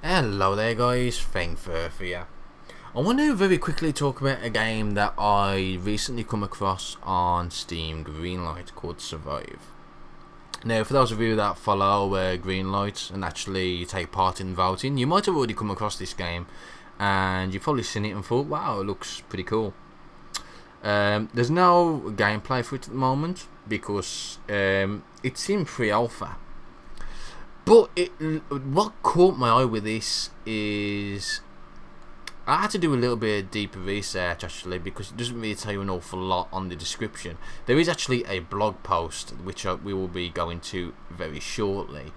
Hello there guys, Fengferth here. I want to very quickly talk about a game that I recently come across on Steam Greenlight called Survive. Now for those of you that follow Greenlight and actually take part in voting, you might have already come across this game and you've probably seen it and thought, wow, it looks pretty cool. There's no gameplay for it at the moment because it's in pre-alpha. But what caught my eye with this is I had to do a little bit of deeper research actually, because it doesn't really tell you an awful lot on the description. There is actually a blog post which we will be going to very shortly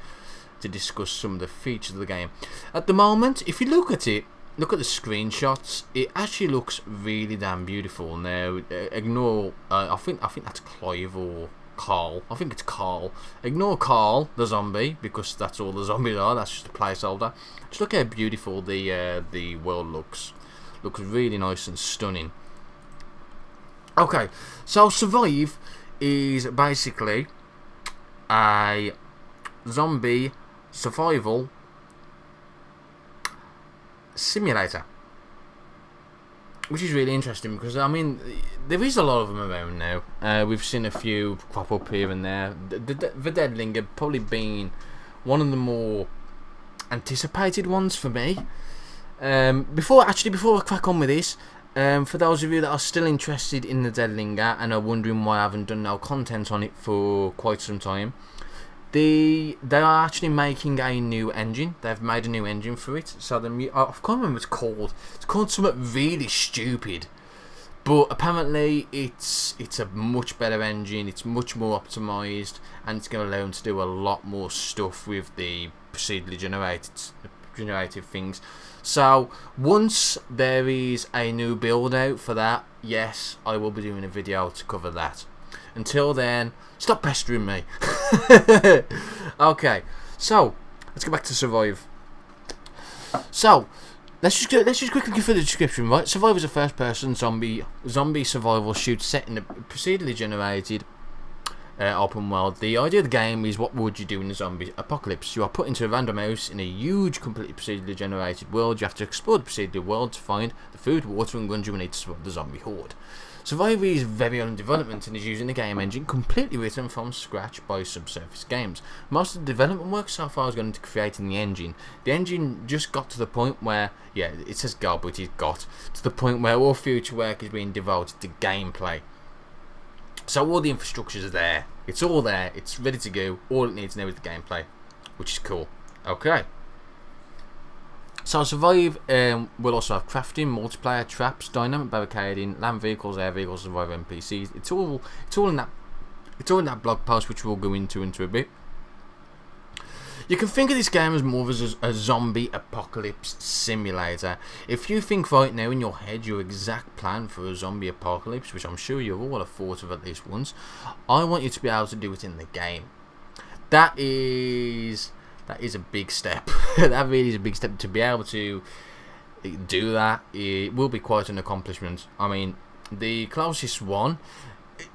to discuss some of the features of the game. At the moment, if you look at it, look at the screenshots, it actually looks really damn beautiful. Now, ignore I think that's Clive or Carl. I think it's Carl. Ignore Carl, the zombie, because that's all the zombies are. That's just a placeholder. Just look how beautiful the world looks. Looks really nice and stunning. Okay, so Survive is basically a zombie survival simulator, which is really interesting because, I mean, there is a lot of them around now. We've seen a few crop up here and there. The Dead Linger probably being one of the more anticipated ones for me. Before I crack on with this, for those of you that are still interested in the Dead Linger and are wondering why I haven't done no content on it for quite some time, they are actually making a new engine. They've made a new engine for it. So I can't remember what it's called. It's called something really stupid, but apparently it's a much better engine. It's much more optimized, and it's going to allow them to do a lot more stuff with the procedurally generated things. So once there is a new build out for that, yes, I will be doing a video to cover that. Until then, stop pestering me. Okay, so let's go back to Survive. So let's just quickly go through the description, right? Survive is a first-person zombie survival shoot set in a procedurally generated open world. The idea of the game is, what would you do in a zombie apocalypse? You are put into a random house in a huge, completely procedurally generated world. You have to explore the procedural world to find the food, water, and guns you will need to survive the zombie horde. Survive is very early in development and is using a game engine completely written from scratch by Subsurface Games. Most of the development work so far has gone into creating the engine. The engine just got to the point where, yeah, it says go, but it got to the point where all future work is being devoted to gameplay. So all the infrastructure is there. It's all there. It's ready to go. All it needs now is the gameplay, which is cool. Okay. So Survive will also have crafting, multiplayer, traps, dynamic barricading, land vehicles, air vehicles, survive NPCs. It's all in that blog post, which we'll go into a bit. You can think of this game as more of a zombie apocalypse simulator. If you think right now in your head your exact plan for a zombie apocalypse, which I'm sure you all have thought of at least once, I want you to be able to do it in the game. That is a big step. That really is a big step. To be able to do that, it will be quite an accomplishment. I mean, the closest one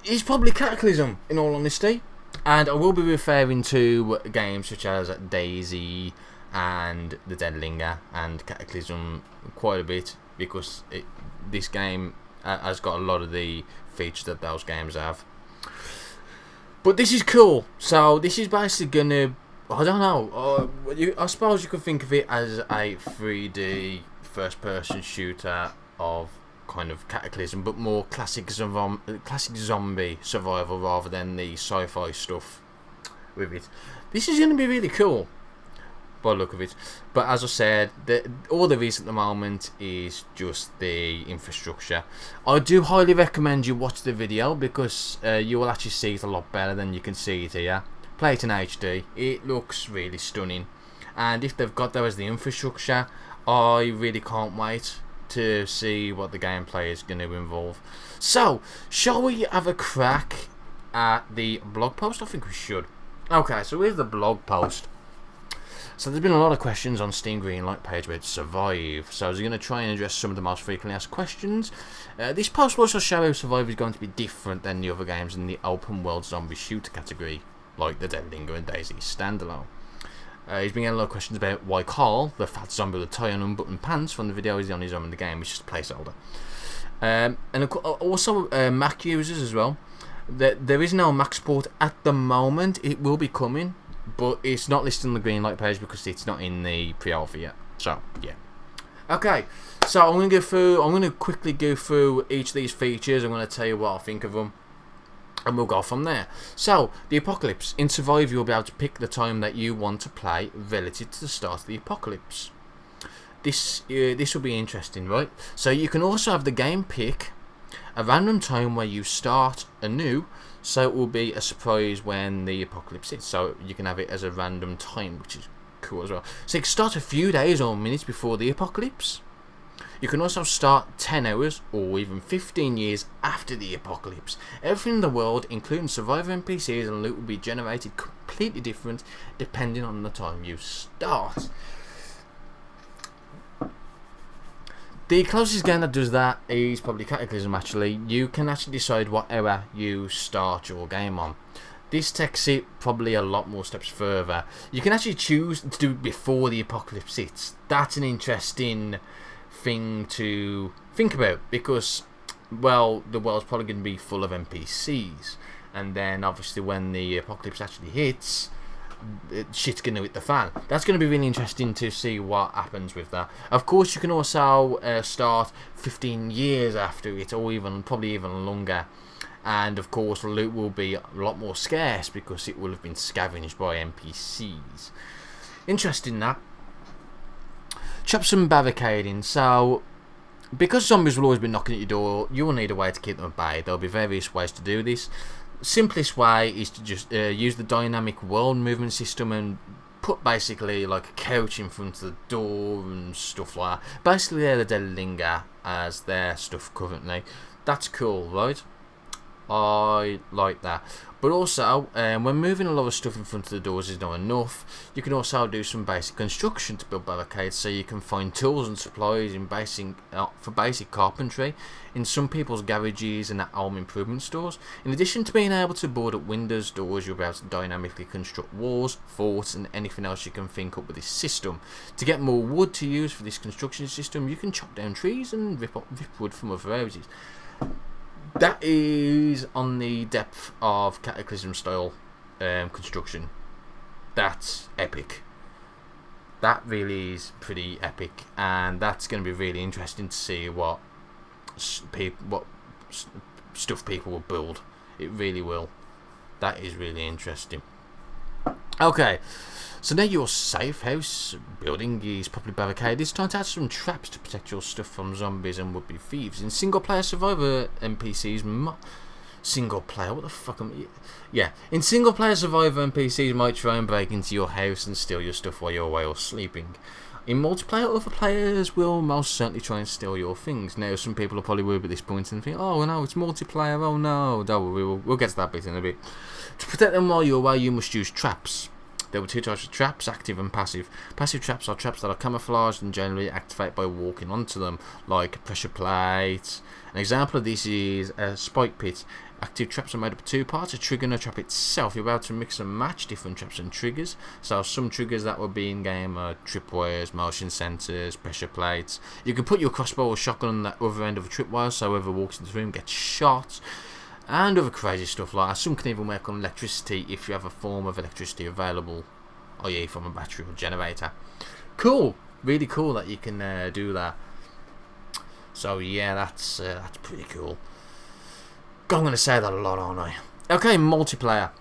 is probably Cataclysm, in all honesty. And I will be referring to games such as DayZ and the Dead Linger and Cataclysm quite a bit, because this game has got a lot of the features that those games have. But this is cool. So this is basically going to, I don't know, I suppose you could think of it as a 3D first-person shooter of kind of Cataclysm, but more classic zombie survival rather than the sci-fi stuff with it. This is going to be really cool by the look of it. But as I said, all there is at the moment is just the infrastructure. I do highly recommend you watch the video, because you will actually see it a lot better than you can see it here. Play it in HD. It looks really stunning, and if they've got that as the infrastructure, I really can't wait to see what the gameplay is going to involve. So, shall we have a crack at the blog post? I think we should. Okay, so here's the blog post. So there's been a lot of questions on Steam Greenlight page about Survive, so I was going to try and address some of the most frequently asked questions. This post will also show how Survive is going to be different than the other games in the open world zombie shooter category, like the Dead Linger and DayZ standalone. He's been getting a lot of questions about why Carl, the fat zombie with the tie and unbuttoned pants from the video, is on his own in the game. It's just a placeholder. And also Mac users as well. There is no Mac support at the moment. It will be coming, but it's not listed on the Greenlight page because it's not in the pre-alpha yet. So yeah. Okay, so I'm going to quickly go through each of these features. I'm going to tell you what I think of them, and we'll go from there. So, the apocalypse. In Survive, you'll be able to pick the time that you want to play relative to the start of the apocalypse. This will be interesting, right? So, you can also have the game pick a random time where you start anew, so it will be a surprise when the apocalypse hits. So, you can have it as a random time, which is cool as well. So, you can start a few days or minutes before the apocalypse. You can also start 10 hours or even 15 years after the apocalypse. Everything in the world, including survivor NPCs and loot, will be generated completely different depending on the time you start. The closest game that does that is probably Cataclysm actually. You can actually decide what hour you start your game on. This takes it probably a lot more steps further. You can actually choose to do it before the apocalypse hits. That's an interesting thing to think about because, well, the world's probably going to be full of NPCs, and then obviously when the apocalypse actually hits, shit's going to hit the fan. That's going to be really interesting to see what happens with that. Of course, you can also start 15 years after it, or even probably even longer, and of course loot will be a lot more scarce because it will have been scavenged by NPCs. Interesting that. Traps and barricading. So, because zombies will always be knocking at your door, you will need a way to keep them at bay. There will be various ways to do this. Simplest way is to just use the dynamic world movement system and put basically like a couch in front of the door and stuff like that. Basically, they're the Linger as their stuff currently. That's cool, right? I like that. But also, when moving a lot of stuff in front of the doors is not enough, you can also do some basic construction to build barricades, so you can find tools and supplies in for basic carpentry in some people's garages and at home improvement stores. In addition to being able to board up windows, doors, you'll be able to dynamically construct walls, forts and anything else you can think up with this system. To get more wood to use for this construction system, you can chop down trees and rip wood from other areas. That is on the depth of Cataclysm style construction. That's epic. That really is pretty epic, and that's going to be really interesting to see what stuff people will build. It really will. That is really interesting. Okay, so now your safe house building is properly barricaded. It's time to add some traps to protect your stuff from zombies and would-be thieves. In single-player survivor NPCs, single-player, what the fuck am I... Yeah, in single-player survivor NPCs might try and break into your house and steal your stuff while you're away or sleeping. In multiplayer, other players will most certainly try and steal your things. Now, some people are probably worried at this point and think, oh no, it's multiplayer, oh no. Don't worry, we'll get to that bit in a bit. To protect them while you're away, you must use traps. There were two types of traps, active and passive. Passive traps are traps that are camouflaged and generally activate by walking onto them, like pressure plates. An example of this is a spike pit. Active traps are made up of two parts, a trigger and a trap itself. You're able to mix and match different traps and triggers. So some triggers that will be in game are tripwires, motion sensors, pressure plates. You can put your crossbow or shotgun on the other end of a tripwire so whoever walks into the room gets shot. And other crazy stuff like that. Some can even work on electricity if you have a form of electricity available, i.e. from a battery or generator. Cool, really cool that you can do that. So yeah, that's pretty cool. I'm going to say that a lot, aren't I? Okay, multiplayer.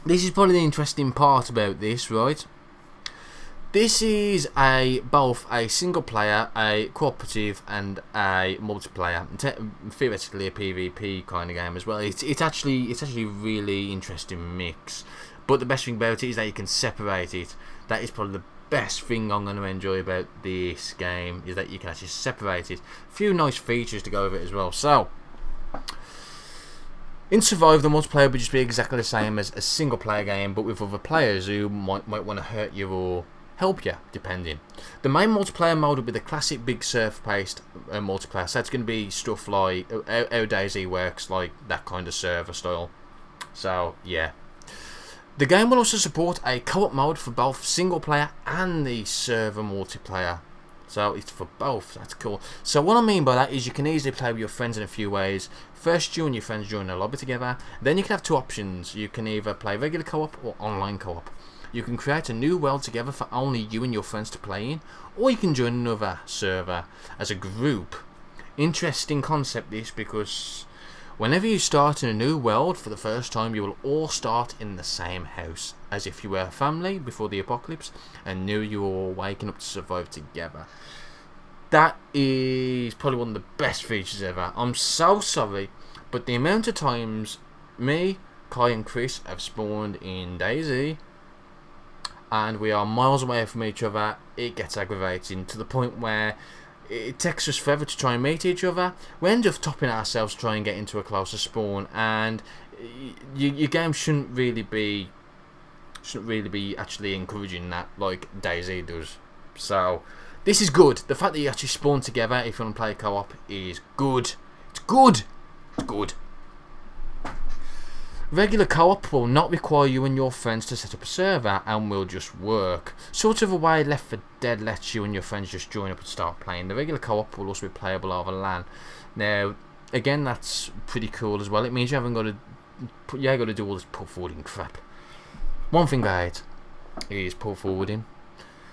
This is probably the interesting part about this, right? This is both a single player, a cooperative, and a multiplayer. Theoretically, a PvP kind of game as well. It's actually a really interesting mix. But the best thing about it is that you can separate it. That is probably the best thing I'm going to enjoy about this game, is that you can actually separate it. A few nice features to go with it as well. So, in Survive, the multiplayer would just be exactly the same as a single player game, but with other players who might want to hurt you or help you, depending. The main multiplayer mode will be the classic big surf-paced multiplayer. So it's going to be stuff like how DayZ works, like that kind of server style. So yeah. The game will also support a co-op mode for both single player and the server multiplayer. So it's for both, that's cool. So what I mean by that is you can easily play with your friends in a few ways. First, you and your friends join a lobby together. Then you can have two options. You can either play regular co-op or online co-op. You can create a new world together for only you and your friends to play in. Or you can join another server as a group. Interesting concept this, because whenever you start in a new world for the first time, you will all start in the same house, as if you were a family before the apocalypse and knew you were all waking up to survive together. That is probably one of the best features ever. I'm so sorry, but the amount of times me, Kai and Chris have spawned in DayZ and we are miles away from each other, it gets aggravating to the point where it takes us forever to try and meet each other. We end up topping ourselves to try and get into a closer spawn, and your game shouldn't really be actually encouraging that like DayZ does. So this is good. The fact that you actually spawn together if you want to play co-op is good. It's good. It's good. Regular co-op will not require you and your friends to set up a server and will just work. Sort of a way Left 4 Dead lets you and your friends just join up and start playing. The regular co-op will also be playable over LAN. Now, again, that's pretty cool as well. It means you haven't got to do all this pull forwarding crap. One thing I hate is pull forwarding,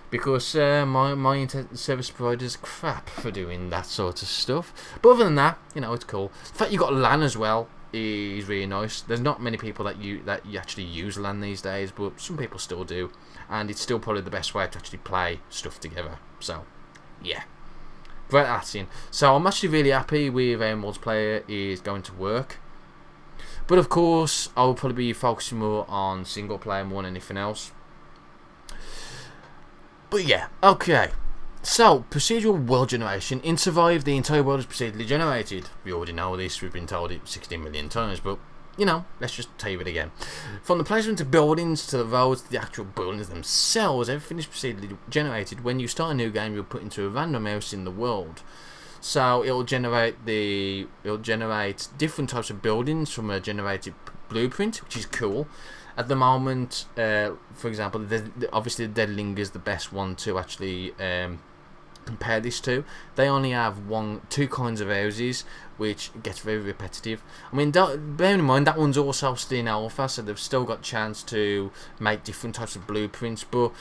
because my internet service provider's crap for doing that sort of stuff. But other than that, you know, it's cool. The fact you got LAN as well is really nice. There's not many people that you actually use LAN these days, but some people still do, and it's still probably the best way to actually play stuff together. So yeah, great adding. So I'm actually really happy with how multiplayer is going to work. But of course, I will probably be focusing more on single player more than anything else. But yeah, okay. So, procedural world generation. In Survive, the entire world is procedurally generated. We already know this, we've been told it 16 million times, but, you know, let's just tell you it again. From the placement of buildings to the roads to the actual buildings themselves, everything is procedurally generated. When you start a new game, you're put into a random house in the world. So, it'll generate different types of buildings from a generated blueprint, which is cool. At the moment, for example, obviously the Dead Linger is the best one to actually compare this to. They only have two kinds of houses, which gets very repetitive. I mean, bear in mind that one's also still in alpha, so they've still got chance to make different types of blueprints, but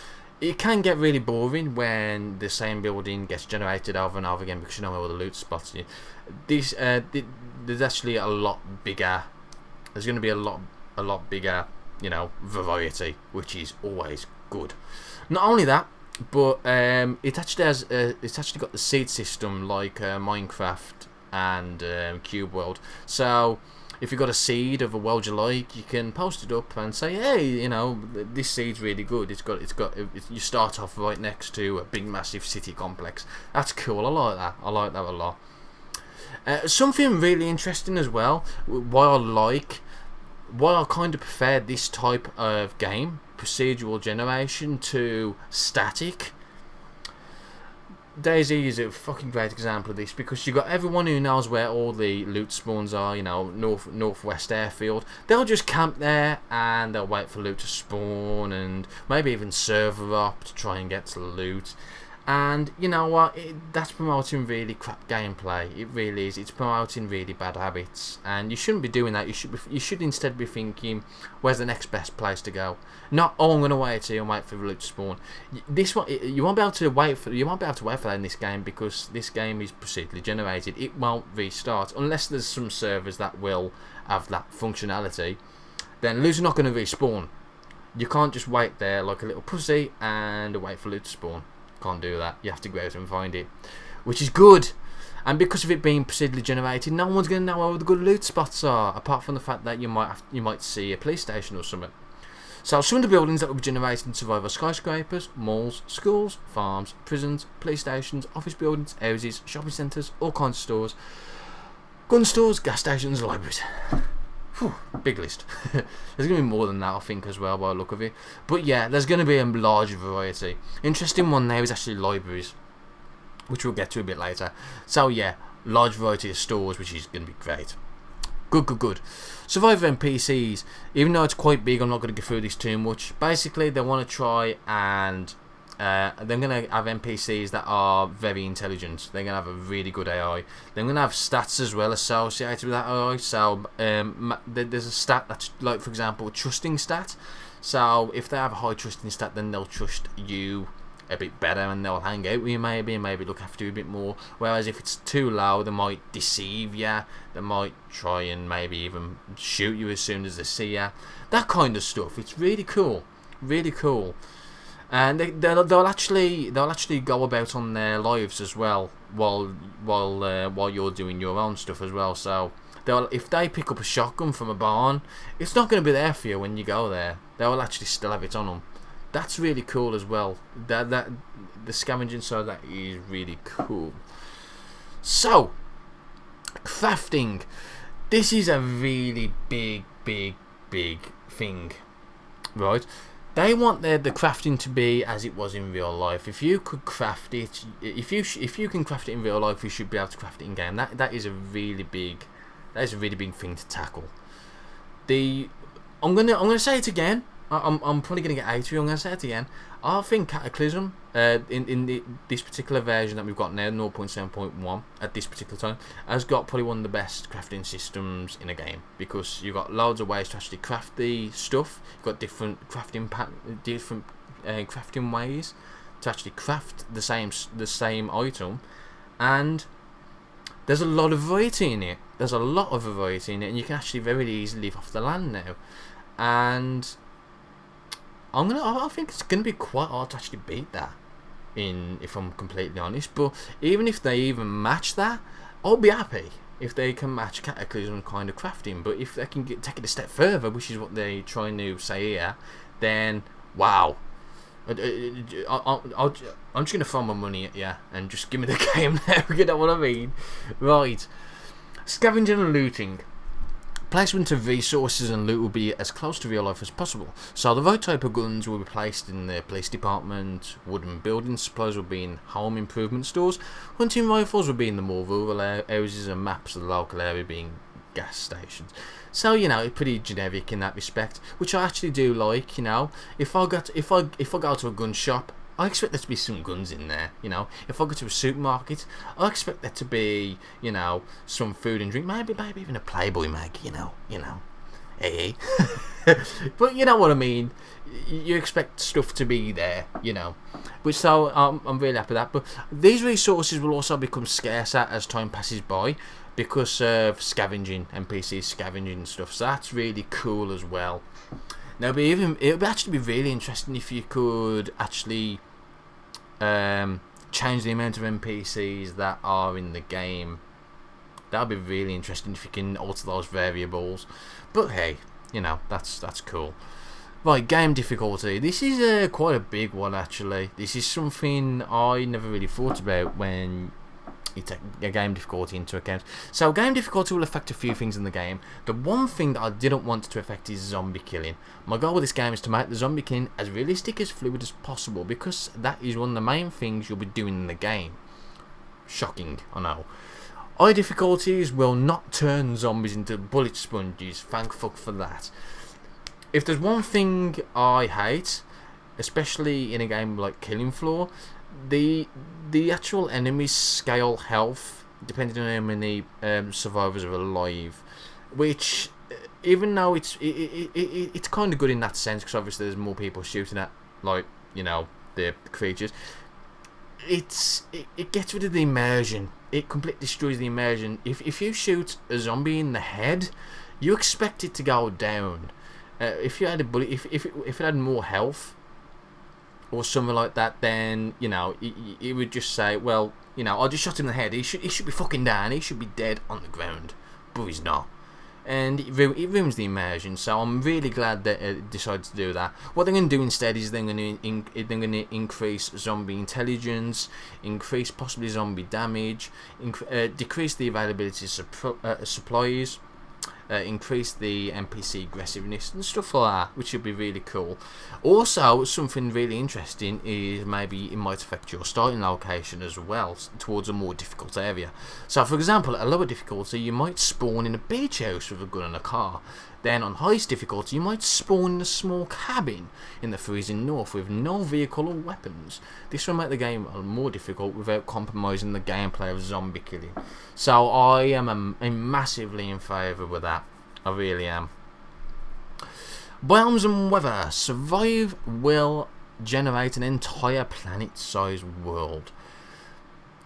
it can get really boring when the same building gets generated over and over again, because you know all the loot spots. There's actually a lot bigger. There's going to be a lot bigger, you know, variety, which is always good. Not only that, but it actually has it's actually got the seed system like Minecraft and Cube World. So if you've got a seed of a world you like, you can post it up and say, hey, you know, this seed's really good. You start off right next to a big massive city complex. That's cool. I like that. I like that a lot. Something really interesting as well, why I kind of prefer this type of game, procedural generation, to static. DayZ is a fucking great example of this, because you got everyone who knows where all the loot spawns are, you know, northwest airfield. They'll just camp there and they'll wait for loot to spawn, and maybe even server up to try and get to loot. And you know what? That's promoting really crap gameplay. It really is. It's promoting really bad habits, and you shouldn't be doing that. You should instead be thinking, where's the next best place to go? Not, oh, I'm going to wait here and wait for the loot to spawn. This one, you won't be able to wait for. You won't be able to wait for that in this game, because this game is procedurally generated. It won't restart unless there's some servers that will have that functionality. Then loot's not going to respawn. You can't just wait there like a little pussy and wait for loot to spawn. Can't do that. You have to go out and find it, which is good. And because of it being procedurally generated, no one's going to know where the good loot spots are, apart from the fact that you might see a police station or something. So some of the buildings that will be generated in Survive are skyscrapers, malls, schools, farms, prisons, police stations, office buildings, houses, shopping centres, all kinds of stores, gun stores, gas stations, libraries. Whew, big list. There's going to be more than that, I think, as well, by the look of it. But yeah, there's going to be a large variety. Interesting one now is actually libraries, which we'll get to a bit later. So yeah, large variety of stores, which is going to be great. Good. Survivor NPCs, even though it's quite big, I'm not going to go through this too much. Basically, they want to try and they're going to have NPCs that are very intelligent. They're going to have a really good AI. They're going to have stats as well associated with that AI. So there's a stat that's, like, for example, a trusting stat. So if they have a high trusting stat, then they'll trust you a bit better and they'll hang out with you maybe and maybe look after you a bit more. Whereas if it's too low, they might deceive you. They might try and maybe even shoot you as soon as they see you. That kind of stuff. It's really cool. Really cool. And they'll actually go about on their lives as well while you're doing your own stuff as well. So if they pick up a shotgun from a barn, it's not going to be there for you when you go there. They'll actually still have it on them. That's really cool as well. That the scavenging side of that is really cool. So crafting. This is a really big thing, right? They want the crafting to be as it was in real life. If you could craft it, if you can craft it in real life, you should be able to craft it in game. That is a really big thing to tackle. I'm gonna say it again. I'm probably gonna get out of you. I'm gonna say it again. I think Cataclysm, in this particular version that we've got now, 0.7.1 at this particular time, has got probably one of the best crafting systems in a game, because you've got loads of ways to actually craft the stuff. You've got different crafting ways to actually craft the same item, and there's a lot of variety in it. And you can actually very easily live off the land now, and I think it's gonna be quite hard to actually beat that, if I'm completely honest. But even if they even match that, I'll be happy if they can match Cataclysm kind of crafting. But if they can take it a step further, which is what they're trying to say here, then wow. I'm just gonna throw my money at you and just give me the game now. You know what I mean? Right. Scavenging and looting. Placement of resources and loot will be as close to real life as possible. So the right type of guns will be placed in the police department, wooden building supplies will be in home improvement stores, hunting rifles will be in the more rural areas, and maps of the local area being gas stations. So, you know, it's pretty generic in that respect, which I actually do like. You know, if I go to a gun shop, I expect there to be some guns in there. You know, if I go to a supermarket, I expect there to be, you know, some food and drink, maybe even a Playboy mag. You know, hey. But you know what I mean. You expect stuff to be there, you know. Which, so I'm really happy with that. But these resources will also become scarcer as time passes by, because of scavenging, NPCs scavenging and stuff. So that's really cool as well. Now, it would actually be really interesting if you could actually change the amount of NPCs that are in the game. That would be really interesting if you can alter those variables. But hey, you know, that's cool. Right, game difficulty. This is quite a big one actually. This is something I never really thought about when you take a game difficulty into account. So game difficulty will affect a few things in the game. The one thing that I didn't want to affect is zombie killing. My goal with this game is to make the zombie killing as realistic, as fluid as possible, because that is one of the main things you'll be doing in the game. Shocking, I know. High difficulties will not turn zombies into bullet sponges. Thank fuck for that. If there's one thing I hate, especially in a game like Killing Floor, the actual enemies scale health depending on how many survivors are alive, which even though it's kind of good in that sense, because obviously there's more people shooting at, like, you know, the creatures. It gets rid of the immersion. It completely destroys the immersion. If you shoot a zombie in the head, you expect it to go down. If you had a bullet, if it had more health or something like that, then, you know, it would just say, well, you know, I just shot him in the head. He should be fucking down. He should be dead on the ground, but he's not. And it ruins the immersion. So I'm really glad that it decided to do that. What they're going to do instead is they're going to increase zombie intelligence, increase possibly zombie damage, decrease the availability of supplies, increase the NPC aggressiveness and stuff like that, which would be really cool. Also, something really interesting is maybe it might affect your starting location as well, towards a more difficult area. So, for example, at a lower difficulty, you might spawn in a beach house with a gun and a car. Then, on highest difficulty, you might spawn in a small cabin in the freezing north with no vehicle or weapons. This will make the game more difficult without compromising the gameplay of zombie killing. So I am massively in favour with that. I really am. Biomes and weather. Survive will generate an entire planet-sized world.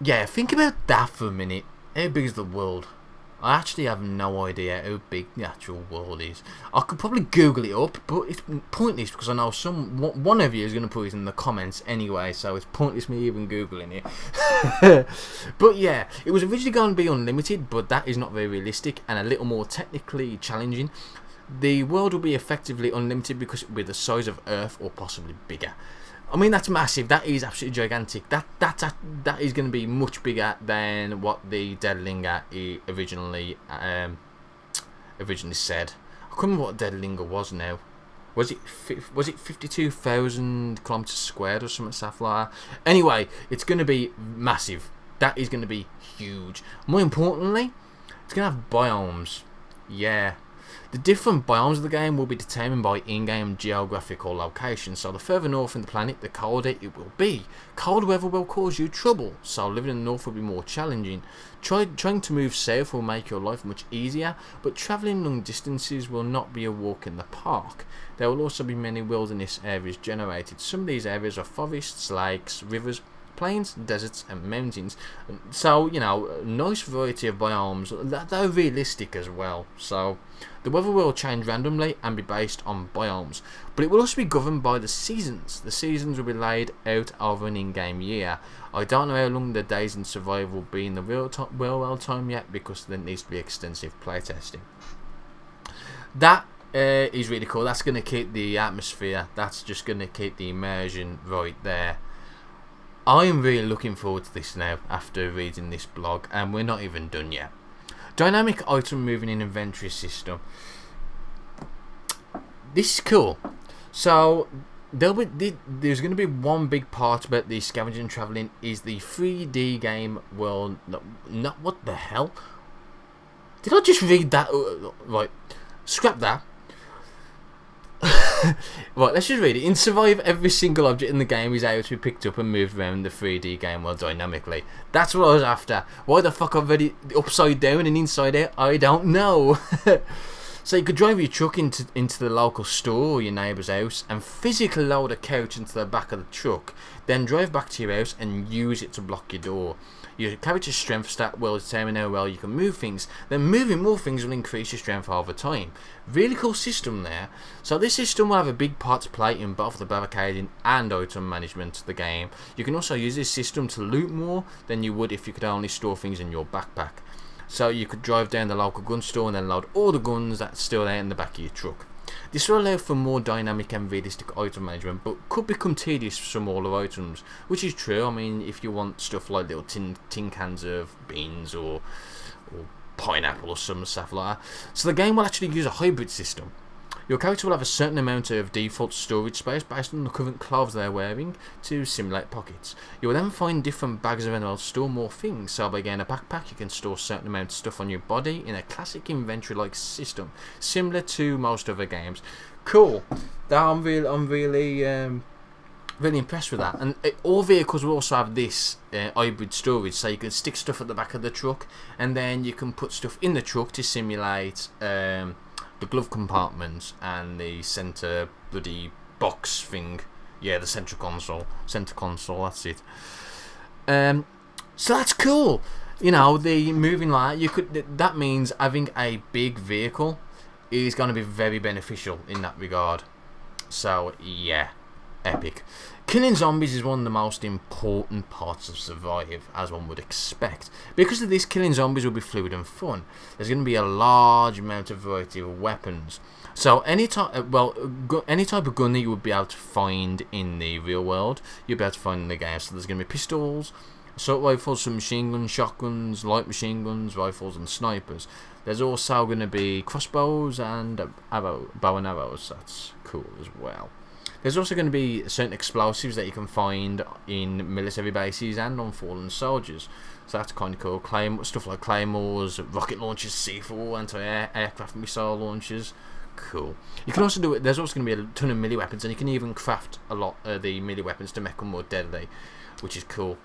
Yeah, think about that for a minute. How big is the world? I actually have no idea how big the actual world is. I could probably Google it up, but it's pointless because I know one of you is going to put it in the comments anyway, so it's pointless me even Googling it. But yeah, it was originally going to be unlimited, but that is not very realistic and a little more technically challenging. The world will be effectively unlimited because it will be the size of Earth or possibly bigger. I mean, that's massive. That is absolutely gigantic. That is going to be much bigger than what the Dead Linger originally said. I can't remember what Dead Linger was now. Was it 52,000 kilometers squared or something stuff like that? Anyway, it's going to be massive. That is going to be huge. More importantly, it's going to have biomes. Yeah. The different biomes of the game will be determined by in-game geographical location, so the further north in the planet, the colder it will be. Cold weather will cause you trouble, so living in the north will be more challenging. Trying to move south will make your life much easier, but travelling long distances will not be a walk in the park. There will also be many wilderness areas generated. Some of these areas are forests, lakes, rivers, plains, deserts and mountains. So, you know, a nice variety of biomes that are realistic as well. So the weather will change randomly and be based on biomes, but it will also be governed by the seasons. The seasons will be laid out over an in-game year. I don't know how long the days in survival will be in the real world time yet, because there needs to be extensive playtesting. That is really cool. That's going to keep the atmosphere. That's just going to keep the immersion right there. I am really looking forward to this now after reading this blog, and we're not even done yet. Dynamic item moving in inventory system. This is cool. So there's going to be one big part about the scavenging and travelling is the 3D game world. Not what the hell? Did I just read that? Right, scrap that. Right, let's just read it. In Survive, every single object in the game is able to be picked up and moved around the 3D game world dynamically. That's what I was after. Why the fuck I've read it upside down and inside out, I don't know. So you could drive your truck into the local store or your neighbour's house and physically load a couch into the back of the truck, then drive back to your house and use it to block your door. Your character's strength stat will determine how well you can move things. Then moving more things will increase your strength over time. Really cool system there. So this system will have a big part to play in both the barricading and item management of the game. You can also use this system to loot more than you would if you could only store things in your backpack. So you could drive down the local gun store and then load all the guns that's still there in the back of your truck. This will allow for more dynamic and realistic item management, but could become tedious for some older items, which is true. I mean, if you want stuff like little tin cans of beans or pineapple or some stuff like that. So the game will actually use a hybrid system. Your character will have a certain amount of default storage space based on the current clothes they're wearing to simulate pockets. You will then find different bags around that will store more things. So by getting a backpack, you can store a certain amount of stuff on your body in a classic inventory-like system, similar to most other games. Cool. I'm really impressed with that. And all vehicles will also have this hybrid storage, so you can stick stuff at the back of the truck, and then you can put stuff in the truck to simulate the glove compartments and the center bloody box thing. Yeah, the center console, that's it. So that's cool. You know, the moving like that means having a big vehicle is going to be very beneficial in that regard. So yeah, epic. Killing zombies is one of the most important parts of Survive, as one would expect. Because of this, killing zombies will be fluid and fun. There's going to be a large amount of variety of weapons. So any type of gun that you would be able to find in the real world, you'll be able to find in the game. So there's going to be pistols, assault rifles, some machine guns, shotguns, light machine guns, rifles, and snipers. There's also going to be crossbows and bow and arrows. That's cool as well. There's also going to be certain explosives that you can find in military bases and on fallen soldiers. So that's kind of cool. Stuff like claymores, rocket launchers, C4, anti-aircraft missile launchers. Cool. You can also do it. There's also going to be a ton of melee weapons, and you can even craft a lot of the melee weapons to make them more deadly, which is cool.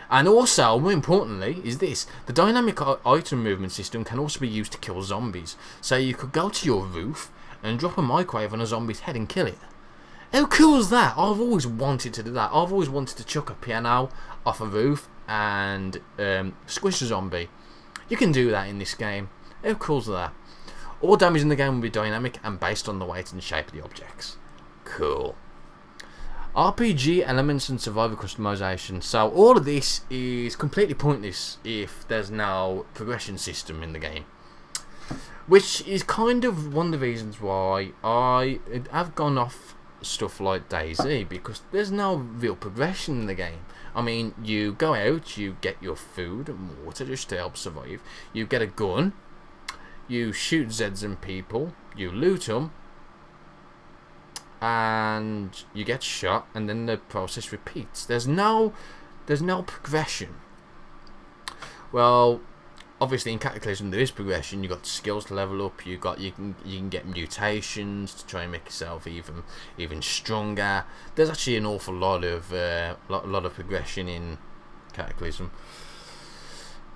And also, more importantly, is this: the dynamic item movement system can also be used to kill zombies. So you could go to your roof and drop a microwave on a zombie's head and kill it. How cool is that? I've always wanted to do that. I've always wanted to chuck a piano off a roof and squish a zombie. You can do that in this game. How cool is that? All damage in the game will be dynamic and based on the weight and shape of the objects. Cool. RPG elements and survivor customization. So all of this is completely pointless if there's no progression system in the game. Which is kind of one of the reasons why I have gone off stuff like DayZ, because there's no real progression in the game. I mean, you go out, you get your food and water just to help survive. You get a gun, you shoot Zeds and people, you loot them, and you get shot, and then the process repeats. There's no progression. Well, obviously in Cataclysm there is progression. You got skills to level up. You can get mutations to try and make yourself even stronger. There's actually an awful lot of progression in Cataclysm.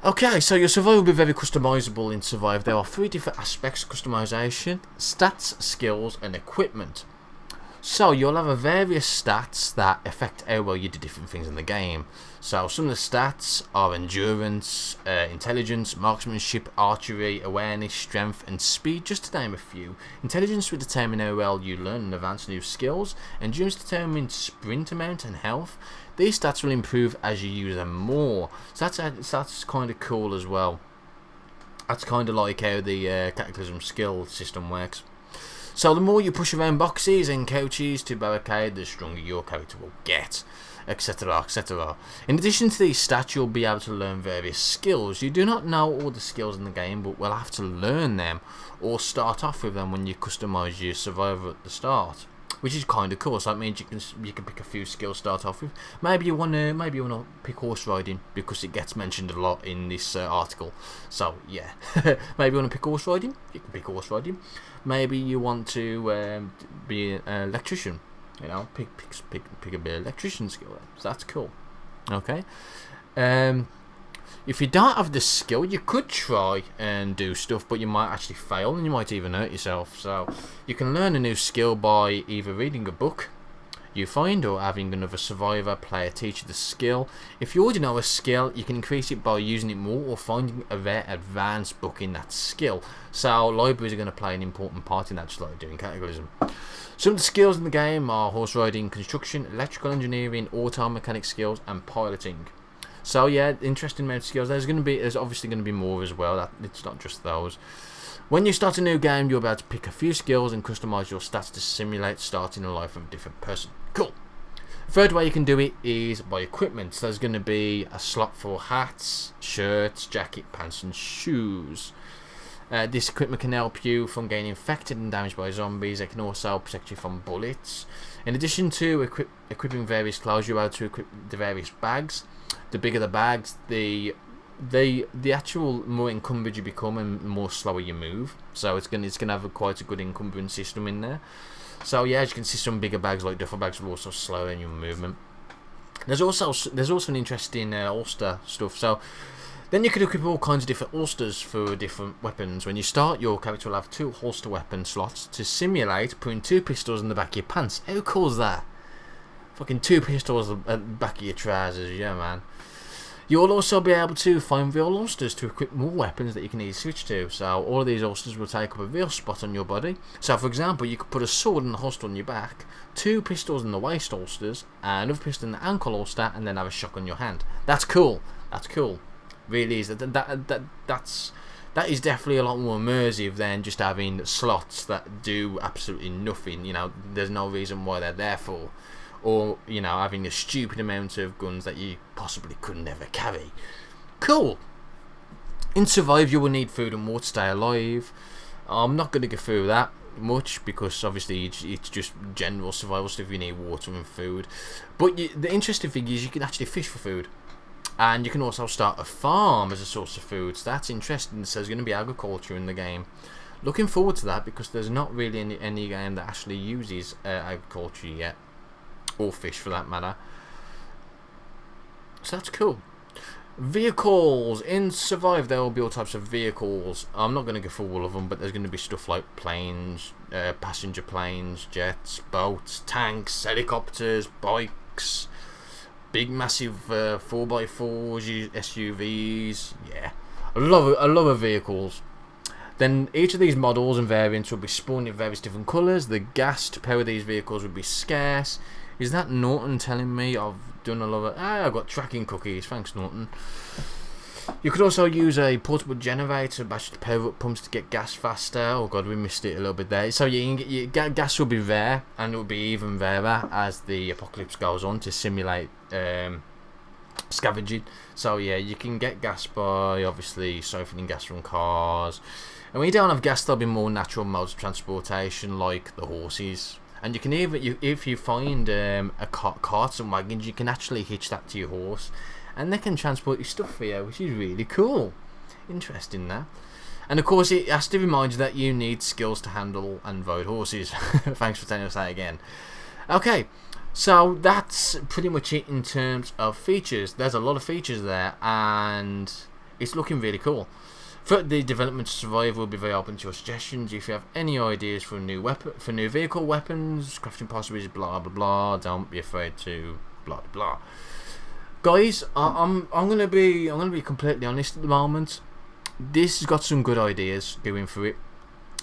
Okay, so your survival will be very customizable in Survive. There are 3 different aspects of customization: stats, skills, and equipment. So you'll have various stats that affect how well you do different things in the game. So some of the stats are endurance, intelligence, marksmanship, archery, awareness, strength, and speed, just to name a few. Intelligence will determine how well you learn and advance new skills. Endurance determines sprint amount and health. These stats will improve as you use them more. So that's kind of cool as well. That's kind of like how the Cataclysm skill system works. So the more you push around boxes and couches to barricade, the stronger your character will get, etc, etc. In addition to these stats, you'll be able to learn various skills. You do not know all the skills in the game, but will have to learn them or start off with them when you customize your survivor at the start, which is kind of cool. So that means you can pick a few skills to start off with. Maybe you wanna pick horse riding because it gets mentioned a lot in this article. So yeah, maybe you wanna pick horse riding. You can pick horse riding. Maybe you want to be an electrician. You know, pick a bit of electrician skill. So that's cool. Okay. If you don't have the skill, you could try and do stuff, but you might actually fail and you might even hurt yourself. So you can learn a new skill by either reading a book you find or having another survivor player teach you the skill. If you already know a skill, you can increase it by using it more or finding a very advanced book in that skill. So libraries are going to play an important part in that, just like doing Cataclysm. Some of the skills in the game are horse riding, construction, electrical engineering, auto mechanic skills, and piloting. So yeah, interesting amount of skills. There's obviously going to be more as well. It's not just those. When you start a new game, you'll be able to pick a few skills and customize your stats to simulate starting a life of a different person. Cool. Third way you can do it is by equipment. So there's going to be a slot for hats, shirts, jacket, pants, and shoes. This equipment can help you from getting infected and damaged by zombies. It can also protect you from bullets. In addition to equipping various clothes, you're able to equip the various bags. The bigger the bags, the actual more encumbered you become and more slower you move. So it's gonna have quite a good encumbrance system in there. So yeah, as you can see, some bigger bags like duffel bags will also slow down your movement. There's also an interesting holster stuff. So then you could equip all kinds of different holsters for different weapons. When you start, your character will have 2 holster weapon slots to simulate putting 2 pistols in the back of your pants. How cool is that? Fucking 2 pistols at the back of your trousers, yeah man. You'll also be able to find real holsters to equip more weapons that you can easily switch to. So all of these holsters will take up a real spot on your body. So for example, you could put a sword in the holster on your back, 2 pistols in the waist holsters, and another pistol in the ankle holster, and then have a shotgun in your hand. That's cool. That's cool. Really is. That is definitely a lot more immersive than just having slots that do absolutely nothing. You know, there's no reason why they're there for. or you know, having a stupid amount of guns that you possibly could never carry. Cool. In Survive, you will need food and water to stay alive. I'm not going to go through that much because obviously it's just general survival stuff. You need water and food, but the interesting thing is you can actually fish for food, and you can also start a farm as a source of food. So that's interesting. So there's going to be agriculture in the game. Looking forward to that because there's not really any game that actually uses agriculture yet, or fish for that matter. So that's cool. Vehicles. In Survive there will be all types of vehicles. I'm not going to go through all of them, but there's going to be stuff like planes, passenger planes, jets, boats, tanks, helicopters, bikes, big massive 4x4s, SUVs. Yeah, I love vehicles. Then each of these models and variants will be spawned in various different colours. The gas to power these vehicles will be scarce. Is that Norton telling me I've done a lot of... I've got tracking cookies. Thanks, Norton. You could also use a portable generator battery to power up pumps to get gas faster. Oh god, we missed it a little bit there. So you can get gas will be rare, and it will be even rarer as the apocalypse goes on to simulate scavenging. So yeah, you can get gas by obviously siphoning gas from cars. And when you don't have gas, there'll be more natural modes of transportation like the horses. And you can even, if you find a carts and wagons, you can actually hitch that to your horse, and they can transport your stuff for you, which is really cool. Interesting, that. And of course, it has to remind you that you need skills to handle and ride horses. Thanks for telling us that again. Okay, so that's pretty much it in terms of features. There's a lot of features there, and it's looking really cool. For the development to Survive, will be very open to your suggestions. If you have any ideas for new vehicle weapons, crafting possibilities, blah blah blah, don't be afraid to blah blah. Guys, I'm gonna be completely honest at the moment. This has got some good ideas going through it.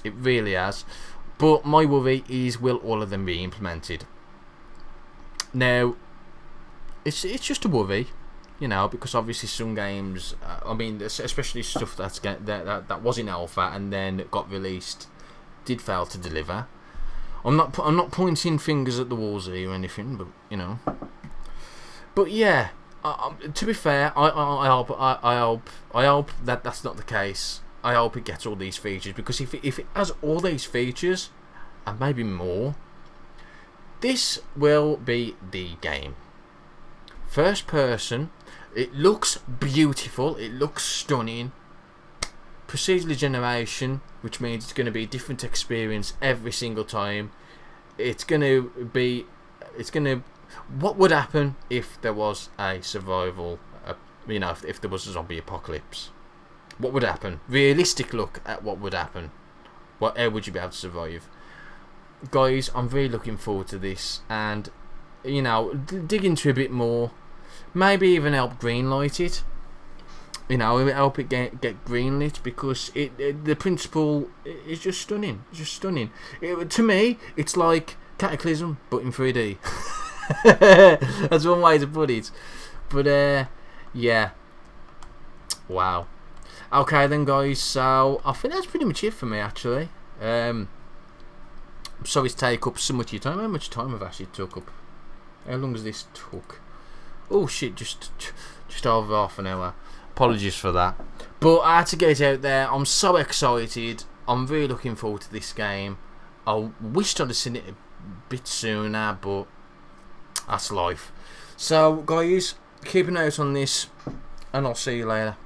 It really has. But my worry is, will all of them be implemented? Now, it's just a worry. You know, because obviously some games, I mean, especially stuff that was in alpha and then got released, did fail to deliver. I'm not pointing fingers at the walls here or anything, but you know. But yeah, to be fair, I hope that that's not the case. I hope it gets all these features, because if it has all these features and maybe more, this will be the game. First person. It looks beautiful. It looks stunning. Procedurally generation, which means it's going to be a different experience every single time. It's going to be. What would happen if there was a survival? You know, if there was a zombie apocalypse, what would happen? Realistic look at what would happen. How would you be able to survive? Guys, I'm really looking forward to this, and you know, dig into a bit more. Maybe even help greenlight it. You know, help it get greenlit, because the principle is just stunning. It's just stunning. To me, it's like Cataclysm, but in 3D. That's one way to put it. But yeah. Wow. Okay then, guys. So I think that's pretty much it for me, actually. Sorry to take up so much of your time. How much time have I actually took up? How long has this took? Oh shit, just over half an hour. Apologies for that. But I had to get it out there. I'm so excited. I'm really looking forward to this game. I wished I'd have seen it a bit sooner, but that's life. So guys, keep an eye out on this, and I'll see you later.